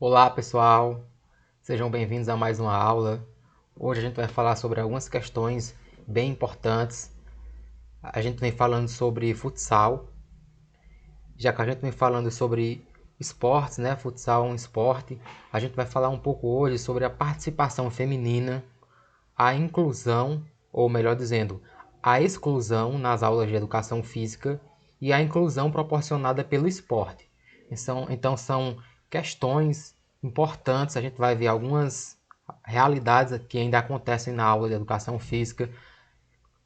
Olá pessoal, sejam bem-vindos a mais uma aula. Hoje a gente vai falar sobre algumas questões bem importantes. A gente vem falando sobre futsal, já que a gente vem falando sobre esportes, né? Futsal é um esporte. A gente vai falar um pouco hoje sobre a participação feminina, a inclusão, ou melhor dizendo, a exclusão nas aulas de educação física e a inclusão proporcionada pelo esporte. Então são questões importantes, a gente vai ver algumas realidades que ainda acontecem na aula de educação física,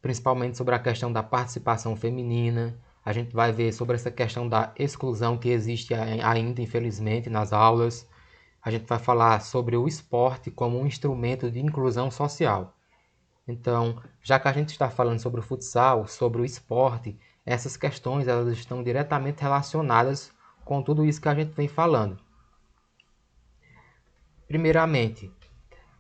principalmente sobre a questão da participação feminina. A gente vai ver sobre essa questão da exclusão que existe ainda, infelizmente, nas aulas. A gente vai falar sobre o esporte como um instrumento de inclusão social. Então, já que a gente está falando sobre o futsal, sobre o esporte, essas questões elas estão diretamente relacionadas com tudo isso que a gente vem falando. Primeiramente,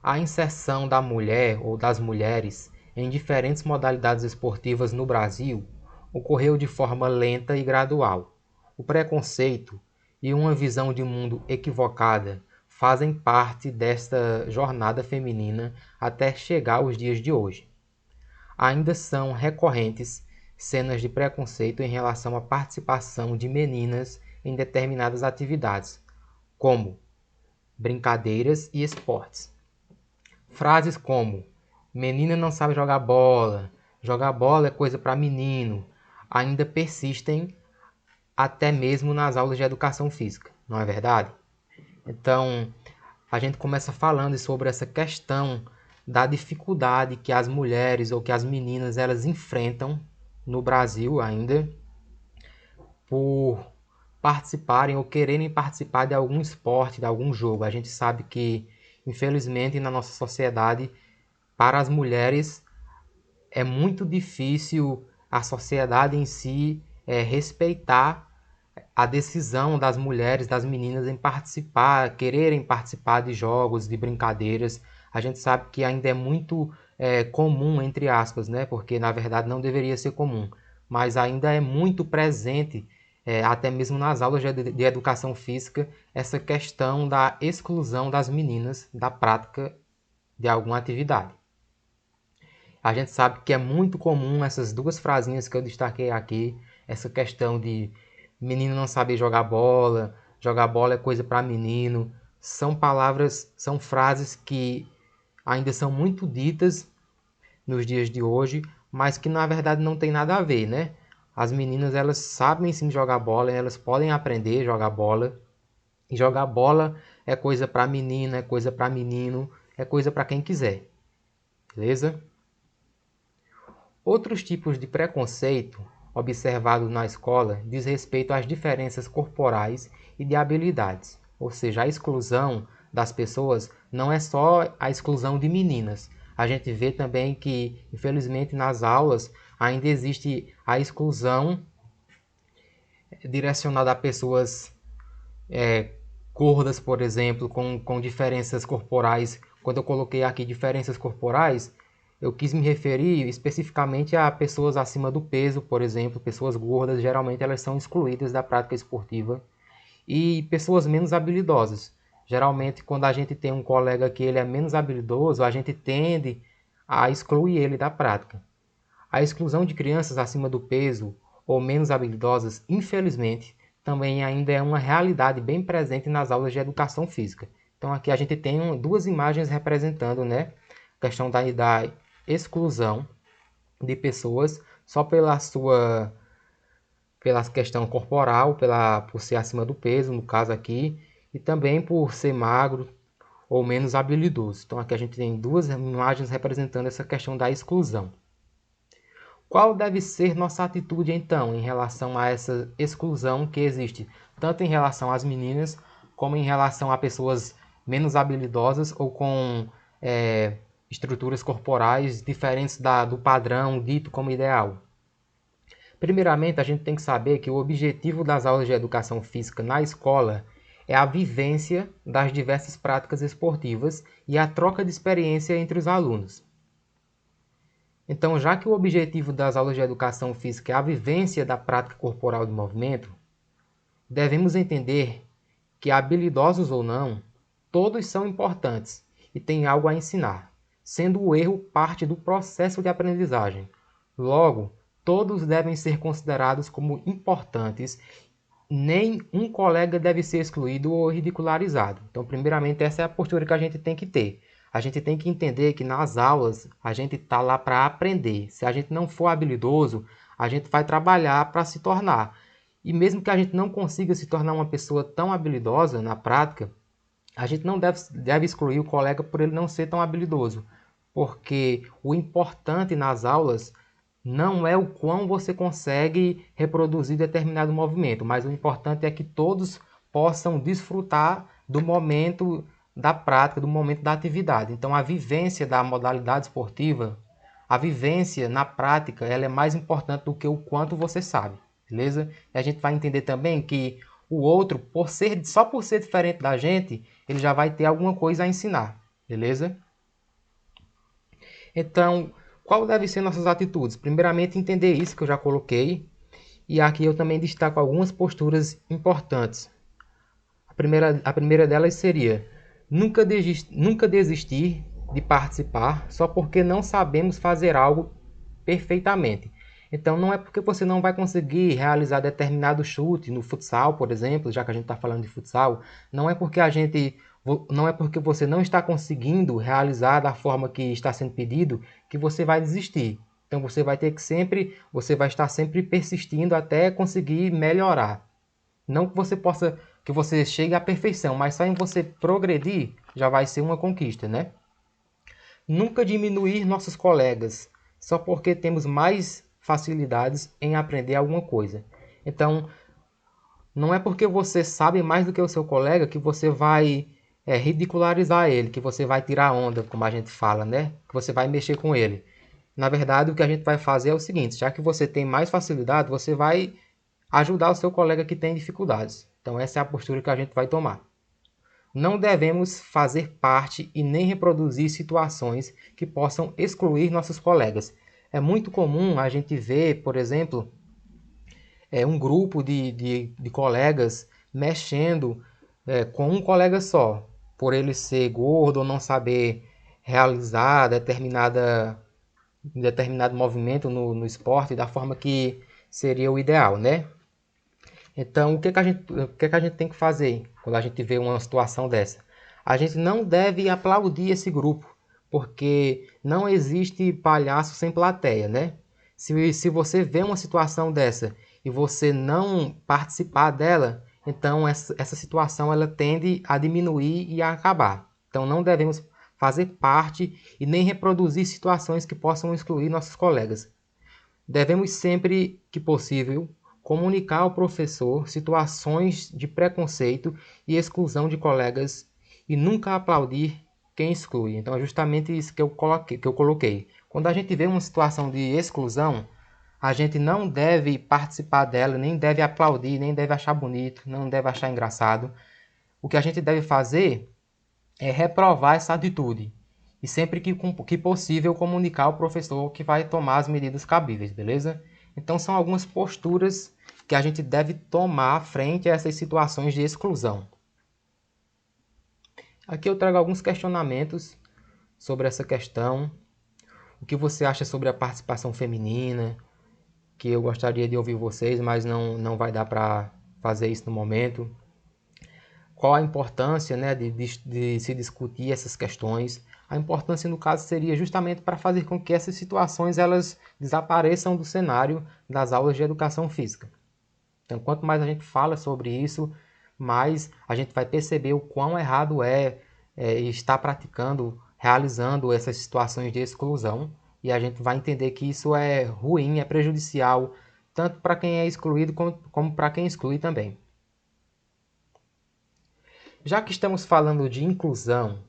a inserção da mulher ou das mulheres em diferentes modalidades esportivas no Brasil ocorreu de forma lenta e gradual. O preconceito e uma visão de mundo equivocada fazem parte desta jornada feminina até chegar aos dias de hoje. Ainda são recorrentes cenas de preconceito em relação à participação de meninas em determinadas atividades, como brincadeiras e esportes. Frases como menina não sabe jogar bola é coisa para menino, ainda persistem até mesmo nas aulas de educação física, não é verdade? Então, a gente começa falando sobre essa questão da dificuldade que as mulheres ou que as meninas elas enfrentam no Brasil ainda por participarem ou quererem participar de algum esporte, de algum jogo. A gente sabe que, infelizmente, na nossa sociedade, para as mulheres é muito difícil a sociedade em si respeitar a decisão das mulheres, das meninas em participar, quererem participar de jogos, de brincadeiras. A gente sabe que ainda é muito comum, entre aspas, né? Porque na verdade não deveria ser comum, mas ainda é muito presente, até mesmo nas aulas de educação física, essa questão da exclusão das meninas da prática de alguma atividade. A gente sabe que é muito comum essas duas frasinhas que eu destaquei aqui, essa questão de menino não sabe jogar bola é coisa para menino. São palavras, são frases que ainda são muito ditas nos dias de hoje, mas que na verdade não tem nada a ver, né? As meninas elas sabem sim jogar bola, elas podem aprender a jogar bola. E jogar bola é coisa para menina, é coisa para menino, é coisa para quem quiser. Beleza? Outros tipos de preconceito observados na escola diz respeito às diferenças corporais e de habilidades, ou seja, a exclusão das pessoas não é só a exclusão de meninas. A gente vê também que, infelizmente, nas aulas ainda existe a exclusão direcionada a pessoas gordas, por exemplo, com diferenças corporais. Quando eu coloquei aqui diferenças corporais, eu quis me referir especificamente a pessoas acima do peso, por exemplo, pessoas gordas, geralmente elas são excluídas da prática esportiva, e pessoas menos habilidosas. Geralmente, quando a gente tem um colega que ele é menos habilidoso, a gente tende a excluir ele da prática. A exclusão de crianças acima do peso ou menos habilidosas, infelizmente, também ainda é uma realidade bem presente nas aulas de educação física. Então aqui a gente tem duas imagens representando, né, a questão da exclusão de pessoas só pela questão corporal, por ser acima do peso, no caso aqui, e também por ser magro ou menos habilidoso. Então aqui a gente tem duas imagens representando essa questão da exclusão. Qual deve ser nossa atitude então em relação a essa exclusão que existe, tanto em relação às meninas como em relação a pessoas menos habilidosas ou com estruturas corporais diferentes do padrão dito como ideal? Primeiramente, a gente tem que saber que o objetivo das aulas de educação física na escola é a vivência das diversas práticas esportivas e a troca de experiência entre os alunos. Então, já que o objetivo das aulas de educação física é a vivência da prática corporal de movimento, devemos entender que, habilidosos ou não, todos são importantes e têm algo a ensinar, sendo o erro parte do processo de aprendizagem. Logo, todos devem ser considerados como importantes. Nem um colega deve ser excluído ou ridicularizado. Então, primeiramente, essa é a postura que a gente tem que ter. A gente tem que entender que nas aulas a gente está lá para aprender. Se a gente não for habilidoso, a gente vai trabalhar para se tornar. E mesmo que a gente não consiga se tornar uma pessoa tão habilidosa na prática, a gente não deve excluir o colega por ele não ser tão habilidoso. Porque o importante nas aulas não é o quão você consegue reproduzir determinado movimento, mas o importante é que todos possam desfrutar do momento da prática, do momento da atividade. Então, a vivência da modalidade esportiva, a vivência na prática, ela é mais importante do que o quanto você sabe, beleza? E a gente vai entender também que o outro, só por ser diferente da gente, ele já vai ter alguma coisa a ensinar, beleza? Então, qual deve ser nossas atitudes? Primeiramente, entender isso que eu já coloquei. E aqui eu também destaco algumas posturas importantes. A primeira delas seria nunca desistir de participar só porque não sabemos fazer algo perfeitamente. Então, não é porque você não vai conseguir realizar determinado chute no futsal, por exemplo, já que a gente está falando de futsal, não é porque não é porque você não está conseguindo realizar da forma que está sendo pedido que você vai desistir. Então, você vai estar sempre persistindo até conseguir melhorar. Não que você chegue à perfeição, mas só em você progredir já vai ser uma conquista, né? Nunca diminuir nossos colegas só porque temos mais facilidades em aprender alguma coisa. Então, não é porque você sabe mais do que o seu colega que você vai ridicularizar ele, que você vai tirar onda, como a gente fala, né? Que você vai mexer com ele. Na verdade, o que a gente vai fazer é o seguinte: já que você tem mais facilidade, você vai ajudar o seu colega que tem dificuldades. Então, essa é a postura que a gente vai tomar. Não devemos fazer parte e nem reproduzir situações que possam excluir nossos colegas. É muito comum a gente ver, por exemplo, um grupo de colegas mexendo com um colega só, por ele ser gordo ou não saber realizar determinado movimento no esporte da forma que seria o ideal, né? Então, o que que a gente tem que fazer quando a gente vê uma situação dessa? A gente não deve aplaudir esse grupo, porque não existe palhaço sem plateia, né? Se você vê uma situação dessa e você não participar dela, então essa situação ela tende a diminuir e a acabar. Então, não devemos fazer parte e nem reproduzir situações que possam excluir nossos colegas. Devemos sempre que possível comunicar ao professor situações de preconceito e exclusão de colegas e nunca aplaudir quem exclui. Então é justamente isso que eu coloquei. Quando a gente vê uma situação de exclusão, a gente não deve participar dela, nem deve aplaudir, nem deve achar bonito, não deve achar engraçado. O que a gente deve fazer é reprovar essa atitude e sempre que possível comunicar ao professor que vai tomar as medidas cabíveis, beleza? Então são algumas posturas que a gente deve tomar frente a essas situações de exclusão. Aqui eu trago alguns questionamentos sobre essa questão. O que você acha sobre a participação feminina? Que eu gostaria de ouvir vocês, mas não vai dar para fazer isso no momento. Qual a importância, né, de se discutir essas questões? A importância, no caso, seria justamente para fazer com que essas situações elas desapareçam do cenário das aulas de educação física. Então, quanto mais a gente fala sobre isso, mais a gente vai perceber o quão errado estar praticando, realizando essas situações de exclusão, e a gente vai entender que isso é ruim, é prejudicial, tanto para quem é excluído como para quem exclui também. Já que estamos falando de inclusão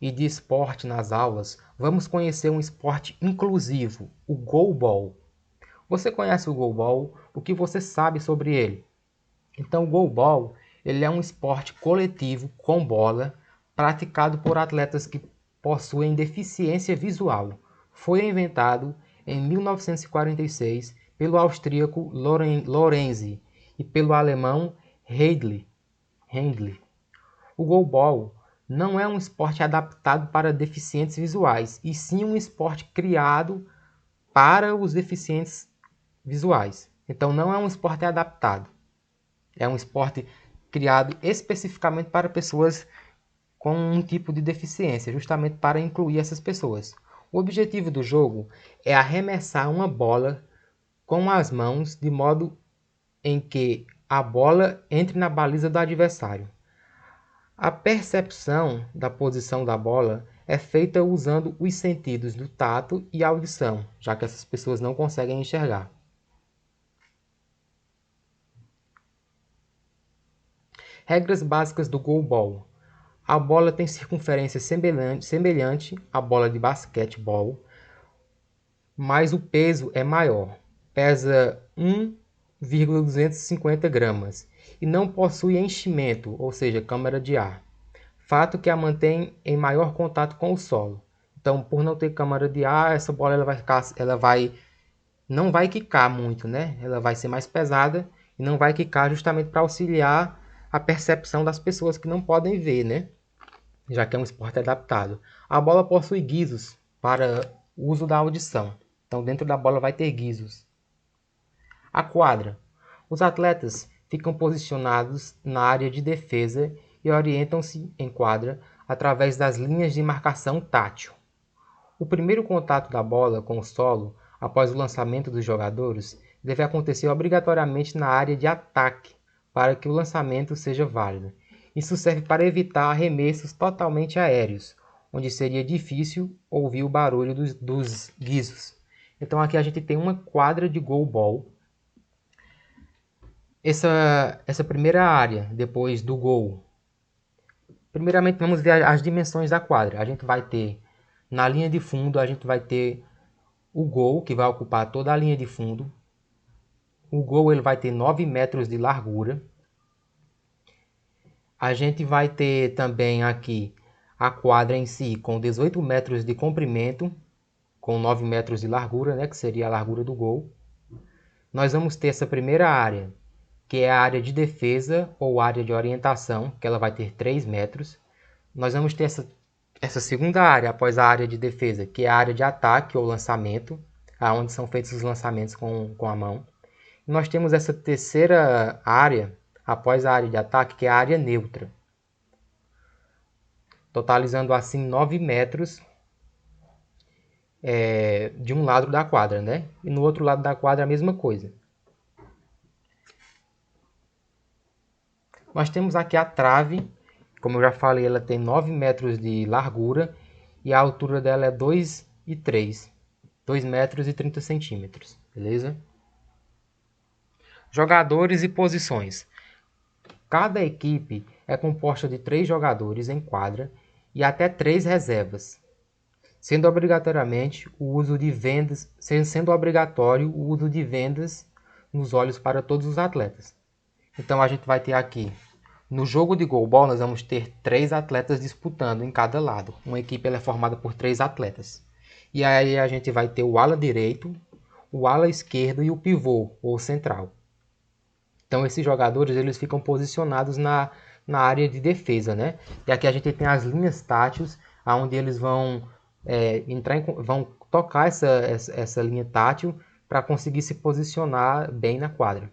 e de esporte nas aulas, vamos conhecer um esporte inclusivo, o goalball. Você conhece o goalball? O que você sabe sobre ele? Então, o goalball, ele é um esporte coletivo com bola, praticado por atletas que possuem deficiência visual. Foi inventado em 1946 pelo austríaco Lorenzi e pelo alemão Handley. O goalball não é um esporte adaptado para deficientes visuais, e sim um esporte criado para os deficientes visuais. Então não é um esporte adaptado, é um esporte criado especificamente para pessoas com um tipo de deficiência, justamente para incluir essas pessoas. O objetivo do jogo é arremessar uma bola com as mãos de modo em que a bola entre na baliza do adversário. A percepção da posição da bola é feita usando os sentidos do tato e audição, já que essas pessoas não conseguem enxergar. Regras básicas do goalball. A bola tem circunferência semelhante à bola de basquetebol, mas o peso é maior. Pesa 1,250 gramas e não possui enchimento, ou seja, câmara de ar. Fato que a mantém em maior contato com o solo. Então, por não ter câmara de ar, essa bola não vai quicar muito, né? Ela vai ser mais pesada e não vai quicar justamente para auxiliar a percepção das pessoas que não podem ver, né? Já que é um esporte adaptado. A bola possui guizos para uso da audição. Então, dentro da bola vai ter guizos. A quadra. Os atletas ficam posicionados na área de defesa e orientam-se em quadra através das linhas de marcação tátil. O primeiro contato da bola com o solo após o lançamento dos jogadores deve acontecer obrigatoriamente na área de ataque para que o lançamento seja válido. Isso serve para evitar arremessos totalmente aéreos, onde seria difícil ouvir o barulho dos guizos. Então aqui a gente tem uma quadra de goalball. Essa primeira área, depois do gol. Primeiramente vamos ver as dimensões da quadra. A gente vai ter, na linha de fundo, a gente vai ter o gol, que vai ocupar toda a linha de fundo. O gol ele vai ter 9 metros de largura. A gente vai ter também aqui a quadra em si com 18 metros de comprimento, com 9 metros de largura, né, que seria a largura do gol. Nós vamos ter essa primeira área, que é a área de defesa ou área de orientação, que ela vai ter 3 metros. Nós vamos ter essa segunda área após a área de defesa, que é a área de ataque ou lançamento, onde são feitos os lançamentos com a mão. E nós temos essa terceira área, após a área de ataque, que é a área neutra, totalizando assim 9 metros de um lado da quadra, né? E no outro lado da quadra a mesma coisa. Nós temos aqui a trave, como eu já falei, ela tem 9 metros de largura e a altura dela é 2 metros e 30 centímetros, beleza? Jogadores e posições. Cada equipe é composta de 3 jogadores em quadra e até 3 reservas, sendo obrigatório o uso de vendas nos olhos para todos os atletas. Então a gente vai ter aqui, no jogo de goalball, nós vamos ter 3 atletas disputando em cada lado. Uma equipe ela é formada por 3 atletas. E aí a gente vai ter o ala direito, o ala esquerdo e o pivô, ou central. Então esses jogadores eles ficam posicionados na área de defesa, né? E aqui a gente tem as linhas táteis, onde eles vão vão tocar essa linha tátil para conseguir se posicionar bem na quadra.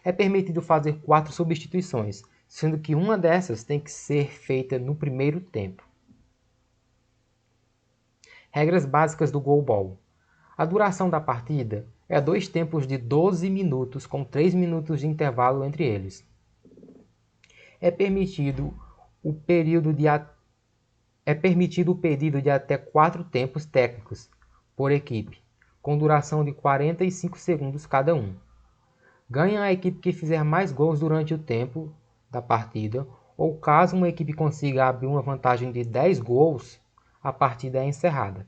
É permitido fazer 4 substituições, sendo que uma dessas tem que ser feita no primeiro tempo. Regras básicas do goalball. A duração da partida é 2 tempos de 12 minutos, com 3 minutos de intervalo entre eles. É permitido o pedido de até 4 tempos técnicos por equipe, com duração de 45 segundos cada um. Ganha a equipe que fizer mais gols durante o tempo da partida, ou caso uma equipe consiga abrir uma vantagem de 10 gols, a partida é encerrada.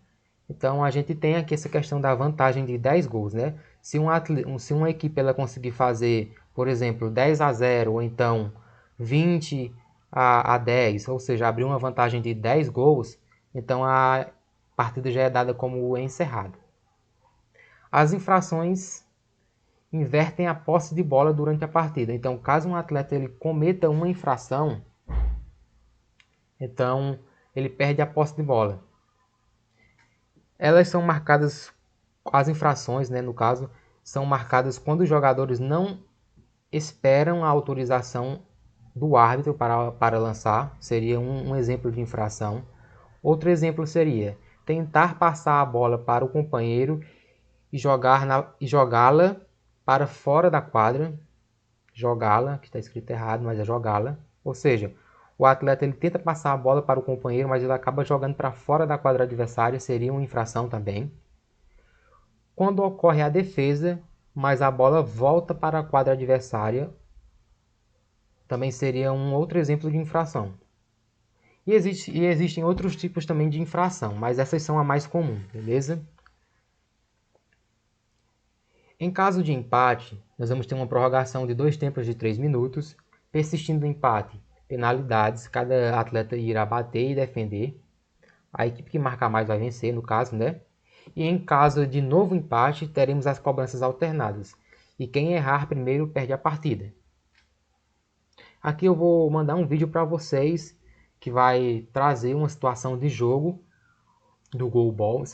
Então a gente tem aqui essa questão da vantagem de 10 gols, né? Se uma equipe ela conseguir fazer, por exemplo, 10-0 ou então 20-10, ou seja, abrir uma vantagem de 10 gols, então a partida já é dada como encerrada. As infrações invertem a posse de bola durante a partida. Então, caso um atleta ele cometa uma infração, Então, ele perde a posse de bola. Elas são marcadas, as infrações, né, no caso, são marcadas quando os jogadores não esperam a autorização do árbitro para lançar. Seria um exemplo de infração. Outro exemplo seria tentar passar a bola para o companheiro e jogá-la para fora da quadra. Jogá-la, que está escrito errado, mas é jogá-la. Ou seja, o atleta ele tenta passar a bola para o companheiro, mas ele acaba jogando para fora da quadra adversária, seria uma infração também. Quando ocorre a defesa, mas a bola volta para a quadra adversária, também seria um outro exemplo de infração. E existem outros tipos também de infração, mas essas são a mais comum, beleza? Em caso de empate, nós vamos ter uma prorrogação de 2 tempos de 3 minutos. Persistindo o empate, penalidades, cada atleta irá bater e defender. A equipe que marcar mais vai vencer, no caso, né? E em caso de novo empate, teremos as cobranças alternadas. E quem errar primeiro perde a partida. Aqui eu vou mandar um vídeo para vocês que vai trazer uma situação de jogo do goalball,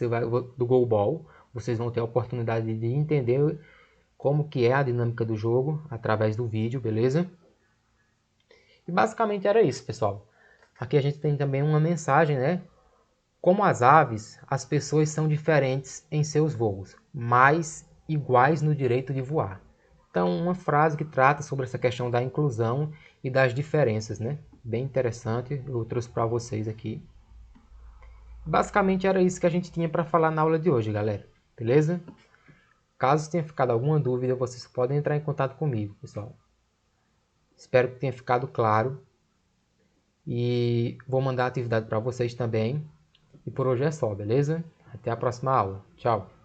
do goalball. Vocês vão ter a oportunidade de entender como que é a dinâmica do jogo através do vídeo, beleza? E basicamente era isso, pessoal. Aqui a gente tem também uma mensagem, né? Como as aves, as pessoas são diferentes em seus voos, mas iguais no direito de voar. Então, uma frase que trata sobre essa questão da inclusão e das diferenças, né? Bem interessante, eu trouxe para vocês aqui. Basicamente era isso que a gente tinha para falar na aula de hoje, galera. Beleza? Caso tenha ficado alguma dúvida, vocês podem entrar em contato comigo, pessoal. Espero que tenha ficado claro. E vou mandar a atividade para vocês também. E por hoje é só, beleza? Até a próxima aula. Tchau!